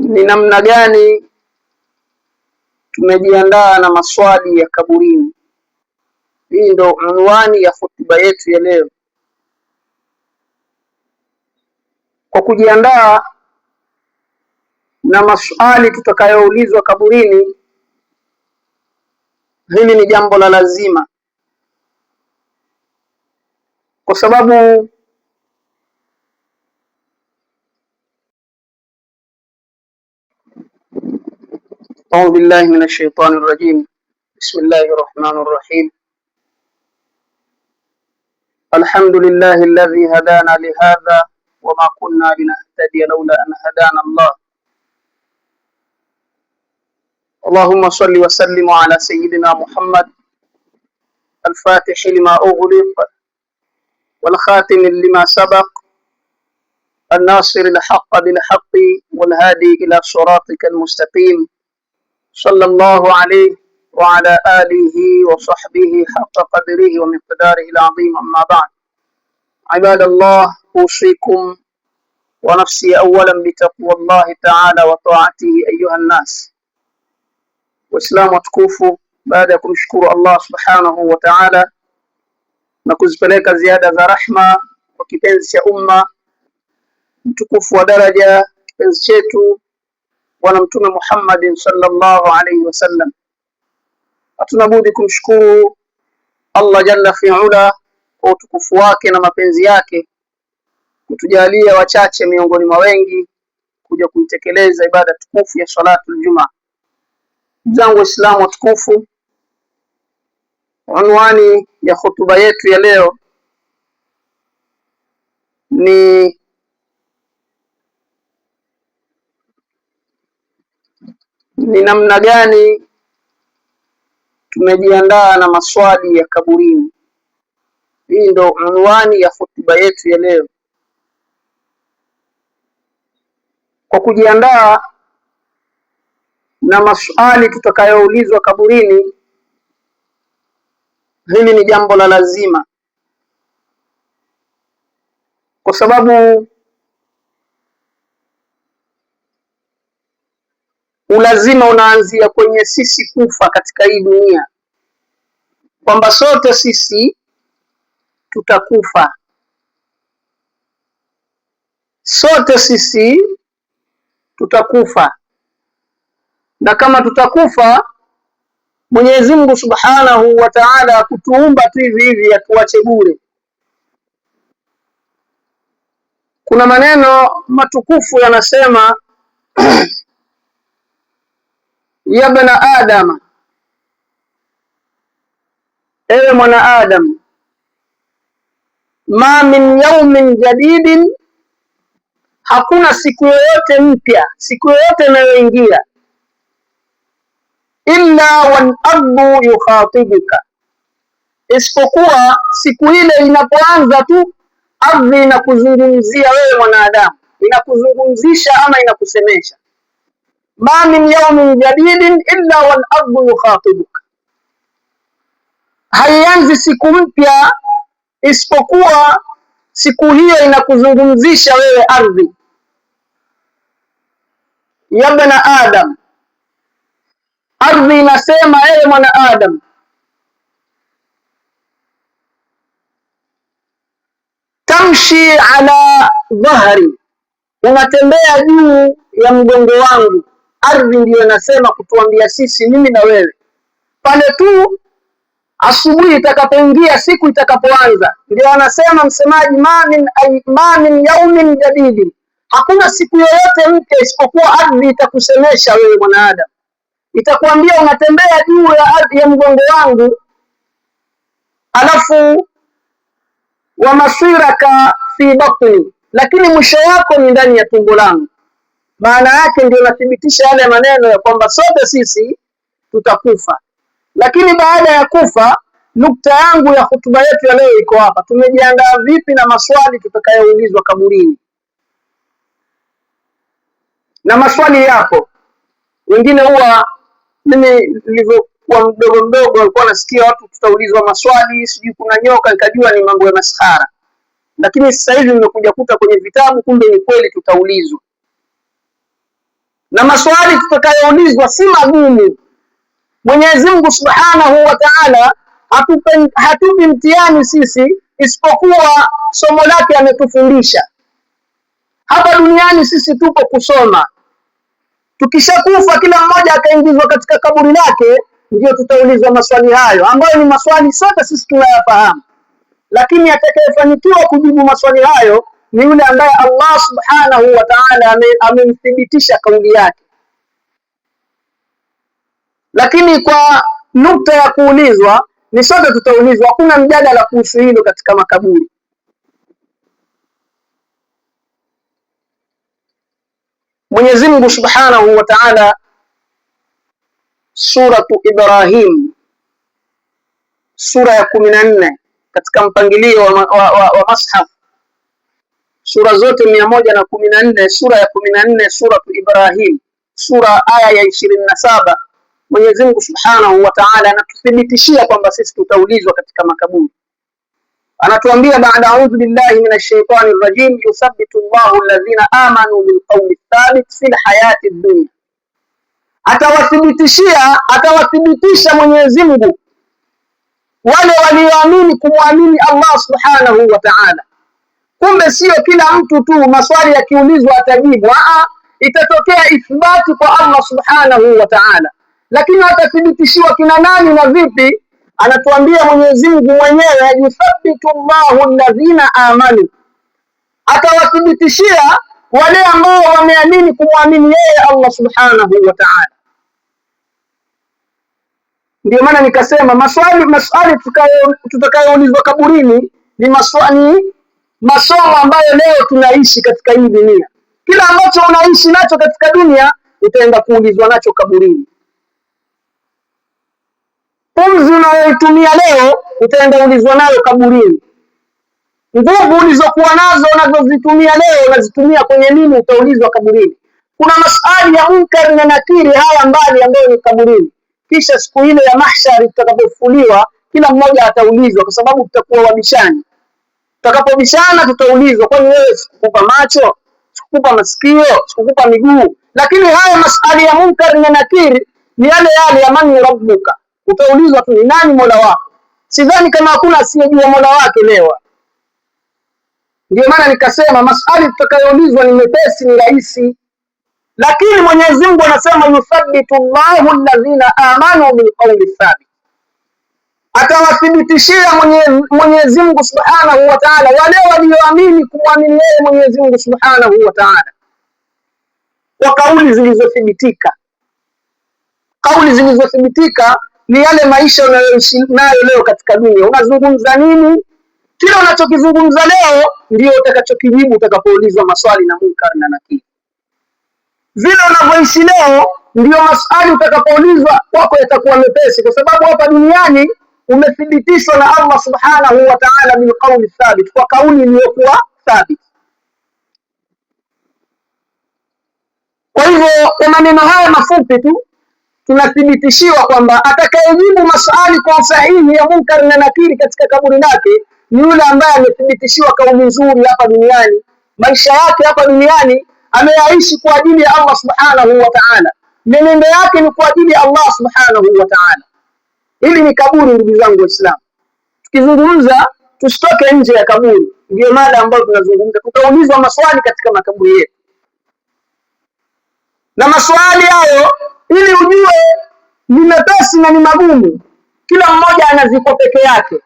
ni namna gani tumejiandaa na maswali ya kaburini. Hii ndo unwani ya hotuba yetu ya leo. Kwa kujiandaa na maswali tutakayoulizwa kaburini, hili ni jambo la lazima, kwa sababu أعوذ بالله من الشيطان الرجيم. بسم الله الرحمن الرحيم. الحمد لله الذي هدانا لهذا وما كنا لنهتدي لولا أن هدانا الله. اللهم صل وسلم على سيدنا محمد الفاتح لما أغلق والخاتم لما سبق الناصر الحق بالحق والهادي إلى صراطك المستقيم صلى الله عليه وعلى آله وصحبه حق قدره ومقداره العظيم. أما بعد، عباد الله، أوصيكم ونفسي أولا بتقوى الله تعالى وطاعته أيها الناس. وإسلام وتكوفوا بعدكم شكر الله سبحانه وتعالى نكوزبلك زيادة za rahma kwa kipenzi cha umma mtukufu wa daraja, kipenzi chetu Bwana Mtume Muhammad sallallahu alayhi wasallam. Hatunabudi kumshukuru Allah jalla fi'ala kwa utukufu wake na mapenzi yake kutujalia wachache miongoni mwa wengi kuja kuitekeleza ibada tukufu ya salatul Jumaa. Zangu Waislamu watukufu, unwani ya hotuba yetu ya leo ni namna gani tumejiandaa na maswali ya kaburini. Hii ndo unwani ya hotuba yetu ya leo. Kwa kujiandaa na maswali tutakayoulizwa kaburini, hili ni jambo la lazima, kwa sababu ulazima unaanzia kwenye sisi kufa katika hii dunia, kwamba sote sisi tutakufa. Sote sisi tutakufa, na kama tutakufa, Mwenyezi Mungu Subhanahu wa Ta'ala kutuumba tu hivi hivi atuache bure. Kuna maneno matukufu yanasema ya bana Adam, ewe mwana Adam, ma min yawmin jadidin, hakuna siku yoyote mpya, siku yoyote inayoingia, illa wal ardu yukhatibuka, isipokuwa siku ile inapoanza tu ardhi inakuzungumzia wewe mwanadamu, inakuzungumzisha ama inakusemesha. Ma min yawmin jadidin illa wal ardu yukhatibuka, haianzi siku mpya isipokuwa siku hiyo inakuzungumzisha wewe ardhi. Ya bana Adam, ardhi inasema ewe mwana Adam, tamshi ala dhahri, unatembea juu ya mgongo wangu. Ardhi ndiyo inasema kutuambia sisi, mimi na wewe, pale tu asubuhi itakapoingia, siku itakapoanza, ndio anasema msemaji, ma min yawmin jadidin, hakuna siku yoyote mpya isipokuwa ardhi itakusemesha wewe mwanadamu, itakwambia unatembea juu ya ardhi ya mgongo wangu, alafu wa masiraka fi batni, lakini mwisho wako ni ndani ya tumbo langu. Maana yake ndio nathibitisha yale maneno ya kwamba sote sisi tutakufa. Lakini baada ya kufa, nukta yangu ya hotuba yetu ya leo iko hapa. Tumejiandaa vipi na maswali tutakayoulizwa kaburini? Na maswali yako, wengine huwa, mimi nilivyokuwa mdogo walikuwa nasikia watu tutaulizwa maswali, sijui kuna nyoka, nikajua ni mambo ya maskhara. Lakini sasa hivi nimekuja kuta kwenye vitabu, kumbe ni kweli tutaulizwa. na maswali tutakayoulizwa si magumu. Mwenyezi Mungu Subhanahu wa Ta'ala hatupi mtihani sisi isipokuwa somo lake ametufundisha. Hapa duniani sisi tupo kusoma. Tukishakufa kila mmoja akaingizwa katika kaburi lake, ndio tutaulizwa maswali hayo ambayo ni maswali sote sisi tunayafahamu. Lakini atakayefanikiwa kujibu maswali hayo ni yule ambaye Allah Subhanahu wa Ta'ala amemthibitisha kauli yake. Lakini kwa nukta ya kuulizwa ni sote tutaulizwa, hakuna mjadala kuhusu hilo katika makaburi. Mwenyezi Mungu Subhanahu wa Ta'ala, suratu Ibrahim, sura ya 14 katika mpangilio wa mashaf, sura zote 114, sura ya 14 suratu Ibrahim, sura aya ya 27. Mwenyezi Mungu Subhanahu wa Ta'ala anatuthibitishia kwamba sisi tutaulizwa katika makaburi. Anatuambia baada a'udhu billahi minash shaitani rrajim, yuthabbitu Allahu alladhina amanu bil qawli thabit fil hayati dunya. Atawathibitisha Mwenyezi Mungu wale walioamini kumwamini Allah Subhanahu wa Ta'ala. Kumbe sio kila mtu tu maswali yakiulizwa atajibu. Itatokea ithbati kwa Allah Subhanahu wa Ta'ala, lakini watathibitishiwa kina nani na vipi? Anatuambia Mwenyezi Mungu mwenyewe, yuthabbitu Allahu alladhina amanu, atawathibitishia wale ambao wameamini kumwamini yeye Allah Subhanahu wa Ta'ala. Ndio maana nikasema maswali tutakayoulizwa kaburini ni masomo ambayo leo tunaishi katika hii dunia. Kila ambacho unaishi nacho katika dunia utaenda kuulizwa nacho kaburini. Pumzi unayoitumia leo utaenda ulizwa nayo kaburini. Nguvu ulizokuwa nazo unazozitumia leo unazitumia kwenye nini? Utaulizwa kaburini. Kuna maswali ya munkar na nakiri haya mbali ambayo ni kaburini. Kisha siku ile ya mahshari tutakapofufuliwa, kila mmoja ataulizwa, kwa sababu tutakuwa wabishani. Tutakapobishana tutaulizwa, kwani wewe sikukupa macho, sikukupa masikio, sikukupa miguu? Lakini haya maswali ya munkar na nakiri ni yale ya man rabbuka. Utaulizwa tu ni nani Mola wako. Sidhani kama hakuna asiyejua Mola wake leo. Ndio maana nikasema maswali tutakayoulizwa ni mepesi, ni rahisi. Lakini Mwenyezi Mungu anasema yuthabbitu Allahu alladhina amanu bil qawli thabit. Atawathibitishia Mwenyezi Mungu Subhanahu wa Ta'ala wale walioamini kumwamini yeye Mwenyezi Mungu Subhanahu wa Ta'ala kwa kauli zilizothibitika. Kauli zilizothibitika ni yale maisha unayoishi nayo leo katika dunia. Unazungumza nini? Kila unachokizungumza leo ndio utakachokijibu utakapoulizwa maswali na munkar na nakiri. Vile unavyoishi leo ndio maswali utakapoulizwa kwako yatakuwa mepesi, kwa sababu hapa duniani umethibitishwa na Allah Subhanahu wa Ta'ala bil qawli thabit, kwa kauli iliyokuwa thabit. Kwa hivyo kwa maneno haya mafupi tu tunathibitishiwa kwamba atakayejibu maswali kwa usahihi ya munkar na nakiri katika kaburi lake ni yule ambaye amethibitishiwa kauli nzuri hapa duniani. Maisha yake hapa duniani ameyaishi kwa ajili ya Allah Subhanahu wa Ta'ala. Menendo yake ni kwa ajili ya Allah Subhanahu wa Ta'ala. Hili ni kaburi, ndugu zangu Waislamu. Tukizungumza tusitoke nje ya kaburi. Ndio mada ambayo tunazungumza. Tutaulizwa maswali katika makaburi yetu. Na maswali hayo ili ujue ni mepesi na ni magumu, kila mmoja anaziko peke yake.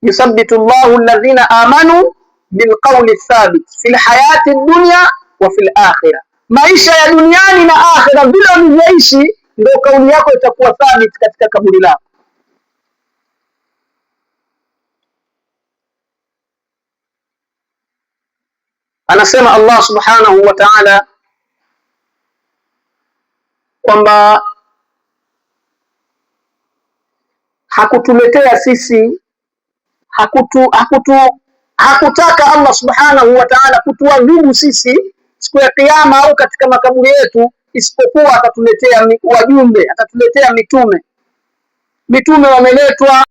Yuthabbitu Allahu alladhina amanu bil qawli thabit fil hayati dunya wa fil akhirah. Maisha ya duniani na akhira vile unavyoishi ndio kauli yako itakuwa thabit katika kaburi lako. Anasema Allah Subhanahu wa Ta'ala kwamba hakutuletea sisi hakutaka Allah Subhanahu wa Ta'ala kutuadhibu sisi siku ya kiyama au katika makaburi yetu, isipokuwa atatuletea wajumbe, atatuletea mitume. Mitume wameletwa